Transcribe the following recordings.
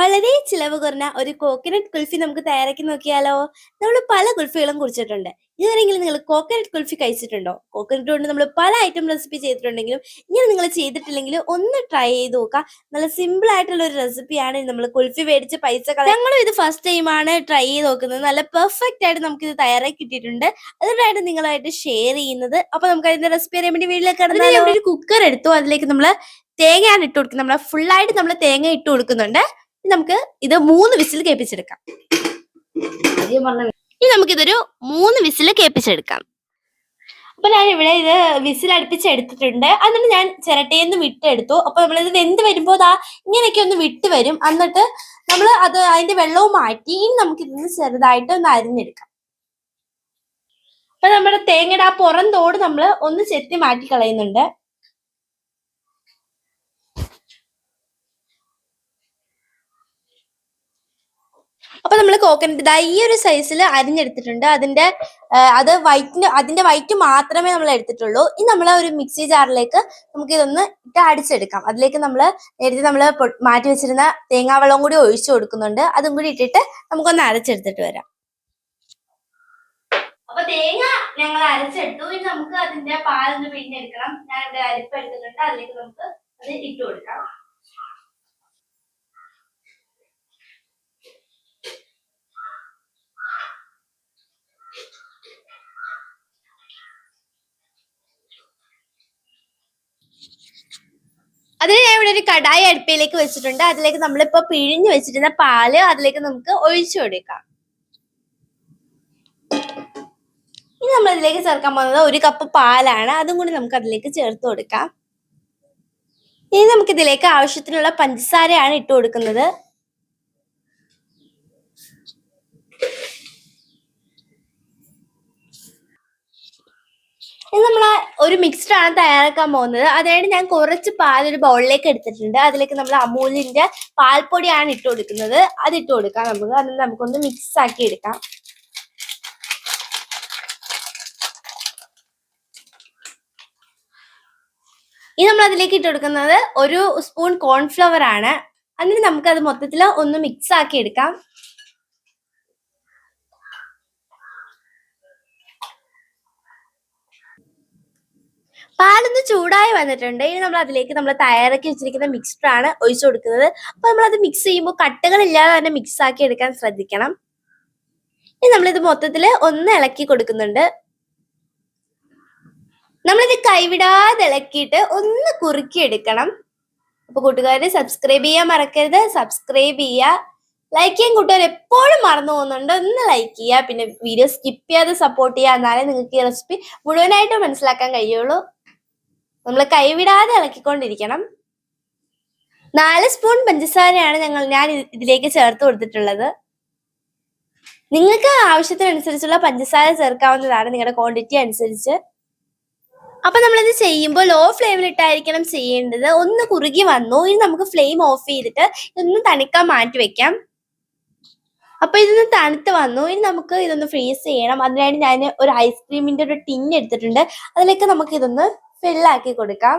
വളരെ ചിലവ് കുറഞ്ഞ ഒരു കോക്കനട്ട് കുൽഫി നമുക്ക് തയ്യാറാക്കി നോക്കിയാലോ? നമ്മൾ പല കുൽഫികളും കുറിച്ചിട്ടുണ്ട്. ഇതുവരെയെങ്കിലും നിങ്ങൾ കോക്കനട്ട് കുൽഫി കഴിച്ചിട്ടുണ്ടോ? കോക്കനട്ട് കൊണ്ട് നമ്മൾ പല ഐറ്റം റെസിപ്പി ചെയ്തിട്ടുണ്ടെങ്കിലും ഇങ്ങനെ നിങ്ങൾ ചെയ്തിട്ടില്ലെങ്കിൽ ഒന്ന് ട്രൈ ചെയ്ത് നോക്കുക. നല്ല സിമ്പിൾ ആയിട്ടുള്ള ഒരു റെസിപ്പിയാണ്. നമ്മൾ കുൽഫി മേടിച്ച് പൈസ ഞങ്ങളും ഇത് ഫസ്റ്റ് ടൈമാണ് ട്രൈ ചെയ്ത് നോക്കുന്നത്. നല്ല പെർഫെക്റ്റ് ആയിട്ട് നമുക്ക് ഇത് തയ്യാറാക്കി കിട്ടിയിട്ടുണ്ട്. അതുകൊണ്ടായിട്ട് നിങ്ങളായിട്ട് ഷെയർ ചെയ്യുന്നത്. അപ്പൊ നമുക്ക് അതിന്റെ റെസിപ്പി അറിയാൻ വേണ്ടി വീട്ടിലേക്ക് കടന്നാലോ? ഒരു കുക്കർ എടുത്തു, അതിലേക്ക് നമ്മൾ തേങ്ങയാണ് ഇട്ട് കൊടുക്കുന്നത്. നമ്മൾ ഫുള്ളായിട്ട് നമ്മൾ തേങ്ങ ഇട്ട് കൊടുക്കുന്നുണ്ട്. നമുക്ക് ഇത് 3 വിസിൽ കേൾപ്പിച്ചെടുക്കാം. ഇനി നമുക്കിതൊരു 3 വിസിൽ കേൾപ്പിച്ചെടുക്കാം. അപ്പൊ ഞാൻ ഇവിടെ ഇത് വിസിൽ അടുപ്പിച്ചെടുത്തിട്ടുണ്ട്. എന്നിട്ട് ഞാൻ ചിരട്ടയിൽ നിന്ന് വിട്ടെടുത്തു. അപ്പൊ നമ്മളിത് വെന്ത് വരുമ്പോൾ ഇങ്ങനെയൊക്കെ ഒന്ന് വിട്ട് വരും. എന്നിട്ട് നമ്മൾ അതിന്റെ വെള്ളവും മാറ്റി ഇനി നമുക്കിതിന് ചെറുതായിട്ട് ഒന്ന് അരിഞ്ഞെടുക്കാം. അപ്പൊ നമ്മുടെ തേങ്ങയുടെ ആ പുറം തോട് നമ്മൾ ഒന്ന് ചെത്തി മാറ്റി കളയുന്നുണ്ട്. അപ്പൊ നമ്മൾ കോക്കനട്ട് ഈ ഒരു സൈസിൽ അരിഞ്ഞെടുത്തിട്ടുണ്ട്. അതിന്റെ വൈറ്റ് മാത്രമേ നമ്മൾ എടുത്തിട്ടുള്ളൂ. ഇനി നമ്മൾ ഒരു മിക്സി ജാറിലേക്ക് നമുക്ക് ഇതൊന്ന് ഇട്ട് അടിച്ചെടുക്കാം. അതിലേക്ക് നേരത്തെ നമ്മൾ മാറ്റി വെച്ചിരുന്ന തേങ്ങാവെള്ളം കൂടി ഒഴിച്ചു കൊടുക്കുന്നുണ്ട്. അതും കൂടി ഇട്ടിട്ട് നമുക്കൊന്ന് അരച്ചെടുത്തിട്ട് വരാം. അപ്പൊ തേങ്ങ ഞങ്ങൾ അരച്ചെടുത്തു. ഇനി നമുക്ക് അതിന്റെ പാലൊന്ന് പിഴിഞ്ഞെടുക്കണം. ഞാൻ ഇവിടെ അരിപ്പ് എടുത്തിട്ടുണ്ട്. അതിലേക്ക് നമുക്ക് അത് ഇട്ട് കൊടുക്കാം. അതിന് ഞാൻ ഇവിടെ ഒരു കടായി അടുപ്പിലേക്ക് വെച്ചിട്ടുണ്ട്. അതിലേക്ക് നമ്മളിപ്പോ പിഴിഞ്ഞു വെച്ചിരുന്ന പാല് അതിലേക്ക് നമുക്ക് ഒഴിച്ചു കൊടുക്കാം. ഇനി നമ്മൾ ഇതിലേക്ക് ചേർക്കാൻ പോകുന്നത് 1 കപ്പ് പാലാണ്. അതും കൂടി നമുക്ക് അതിലേക്ക് ചേർത്ത് കൊടുക്കാം. ഇനി നമുക്ക് ഇതിലേക്ക് ആവശ്യത്തിനുള്ള പഞ്ചസാരയാണ് ഇട്ട് കൊടുക്കുന്നത്. ഇനി നമ്മൾ ഒരു മിക്സ്ഡ് ആണ് തയ്യാറാക്കാൻ പോകുന്നത്. അതായത് ഞാൻ കുറച്ച് പാൽ ഒരു ബൗളിലേക്ക് എടുത്തിട്ടുണ്ട്. അതിലേക്ക് നമ്മൾ അമൂലിന്റെ പാൽപ്പൊടിയാണ് ഇട്ട് കൊടുക്കുന്നത്. അത് ഇട്ട് കൊടുക്കാം നമുക്ക്. അതിൽ നമുക്കൊന്ന് മിക്സ് ആക്കി എടുക്കാം. ഇനി നമ്മൾ അതിലേക്ക് ഇട്ട് കൊടുക്കുന്നത് 1 സ്പൂൺ കോൺഫ്ലവർ ആണ്. എന്നിട്ട് നമുക്കത് മൊത്തത്തിൽ ഒന്ന് മിക്സ് ആക്കി എടുക്കാം. പാലൊന്ന് ചൂടായി വന്നിട്ടുണ്ട്. ഇനി നമ്മൾ അതിലേക്ക് നമ്മൾ തയ്യാറാക്കി വെച്ചിരിക്കുന്ന മിക്സ്ചർ ആണ് ഒഴിച്ചു കൊടുക്കുന്നത്. അപ്പൊ നമ്മളത് മിക്സ് ചെയ്യുമ്പോൾ കട്ടകളില്ലാതെ തന്നെ മിക്സ് ആക്കി എടുക്കാൻ ശ്രദ്ധിക്കണം. ഇനി നമ്മളിത് മൊത്തത്തിൽ ഒന്ന് ഇളക്കി കൊടുക്കുന്നുണ്ട്. നമ്മളിത് കൈവിടാതെ ഇളക്കിയിട്ട് ഒന്ന് കുറുക്കി എടുക്കണം. അപ്പൊ കൂട്ടുകാരെ സബ്സ്ക്രൈബ് ചെയ്യാൻ മറക്കരുത്. സബ്സ്ക്രൈബ് ചെയ്യുക, ലൈക്ക് ചെയ്യാൻ കൂട്ടുകാർ എപ്പോഴും മറന്നു പോകുന്നുണ്ട്. ഒന്ന് ലൈക്ക് ചെയ്യുക, പിന്നെ വീഡിയോ സ്കിപ്പ് ചെയ്യാതെ സപ്പോർട്ട് ചെയ്യുക. എന്നാലേ നിങ്ങൾക്ക് ഈ റെസിപ്പി മുഴുവനായിട്ട് മനസ്സിലാക്കാൻ കഴിയുള്ളൂ. നമ്മൾ കൈവിടാതെ ഇളക്കിക്കൊണ്ടിരിക്കണം. 4 സ്പൂൺ പഞ്ചസാരയാണ് ഞാൻ ഇതിലേക്ക് ചേർത്ത് കൊടുത്തിട്ടുള്ളത്. നിങ്ങൾക്ക് ആവശ്യത്തിനനുസരിച്ചുള്ള പഞ്ചസാര ചേർക്കാവുന്നതാണ്, നിങ്ങളുടെ ക്വാണ്ടിറ്റി അനുസരിച്ച്. അപ്പൊ നമ്മളിത് ചെയ്യുമ്പോൾ ലോ ഫ്ലെയിമിലിട്ടായിരിക്കണം ചെയ്യേണ്ടത്. ഒന്ന് കുറുകി വന്നു. ഇനി നമുക്ക് ഫ്ലെയിം ഓഫ് ചെയ്തിട്ട് ഇതൊന്ന് തണുക്കാൻ മാറ്റി വെക്കാം. അപ്പൊ ഇതൊന്ന് തണുത്ത് വന്നു. ഇനി നമുക്ക് ഇതൊന്ന് ഫ്രീസ് ചെയ്യണം. അതിനായിട്ട് ഞാൻ ഒരു ഐസ്ക്രീമിന്റെ ഒരു ടിൻ എടുത്തിട്ടുണ്ട്. അതിലേക്ക് നമുക്ക് ഇതൊന്ന് ഫില്ലാക്കി കൊടുക്കാം.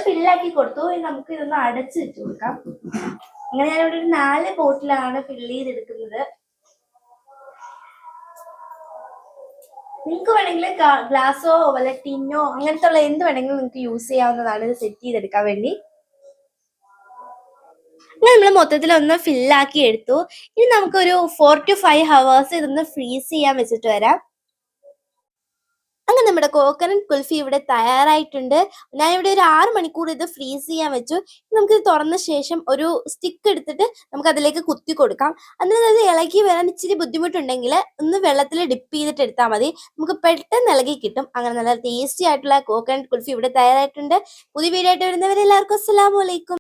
ഫില്ലാക്കി കൊടുത്തു. ഇനി നമുക്ക് ഇതൊന്ന് അടച്ചു വെച്ച് കൊടുക്കാം. അങ്ങനെ ഞാനിവിടെ ഒരു 4 ബോട്ടിലാണ് ഫില്ല് ചെയ്തെടുക്കുന്നത്. നിങ്ങൾക്ക് വേണമെങ്കിൽ ഗ്ലാസോ വല്ല ടിന്നോ അങ്ങനത്തെ ഉള്ള എന്ത് വേണമെങ്കിലും നിങ്ങൾക്ക് യൂസ് ചെയ്യാവുന്നതാണ് ഇത് സെറ്റ് ചെയ്തെടുക്കാൻ വേണ്ടി. അങ്ങനെ നമ്മൾ മൊത്തത്തിൽ ഒന്ന് ഫില്ലാക്കി എടുത്തു. ഇനി നമുക്കൊരു 4 to 5 hours ഇതൊന്ന് ഫ്രീസ് ചെയ്യാൻ വെച്ചിട്ട് വരാം. അങ്ങനെ നമ്മുടെ കോക്കനട്ട് കുൽഫി ഇവിടെ തയ്യാറായിട്ടുണ്ട്. ഞാൻ ഇവിടെ ഒരു 6 മണിക്കൂർ ഇത് ഫ്രീസ് ചെയ്യാൻ വെച്ചു. നമുക്കിത് തുറന്ന ശേഷം ഒരു സ്റ്റിക്ക് എടുത്തിട്ട് നമുക്ക് അതിലേക്ക് കുത്തി കൊടുക്കാം. എന്നിട്ട് അത് ഇളകി വരാൻ ഇച്ചിരി ബുദ്ധിമുട്ടുണ്ടെങ്കിൽ ഒന്ന് വെള്ളത്തിൽ ഡിപ്പ് ചെയ്തിട്ട് എടുത്താൽ മതി. നമുക്ക് പെട്ടെന്ന് ഇളകി കിട്ടും. അങ്ങനെ നല്ല ടേസ്റ്റി ആയിട്ടുള്ള കോക്കനട്ട് കുൽഫി ഇവിടെ തയ്യാറായിട്ടുണ്ട്. പുതിയ വീഡിയോ ആയിട്ട് വരുന്നവരെ എല്ലാവർക്കും അസ്സലാമു അലൈക്കും.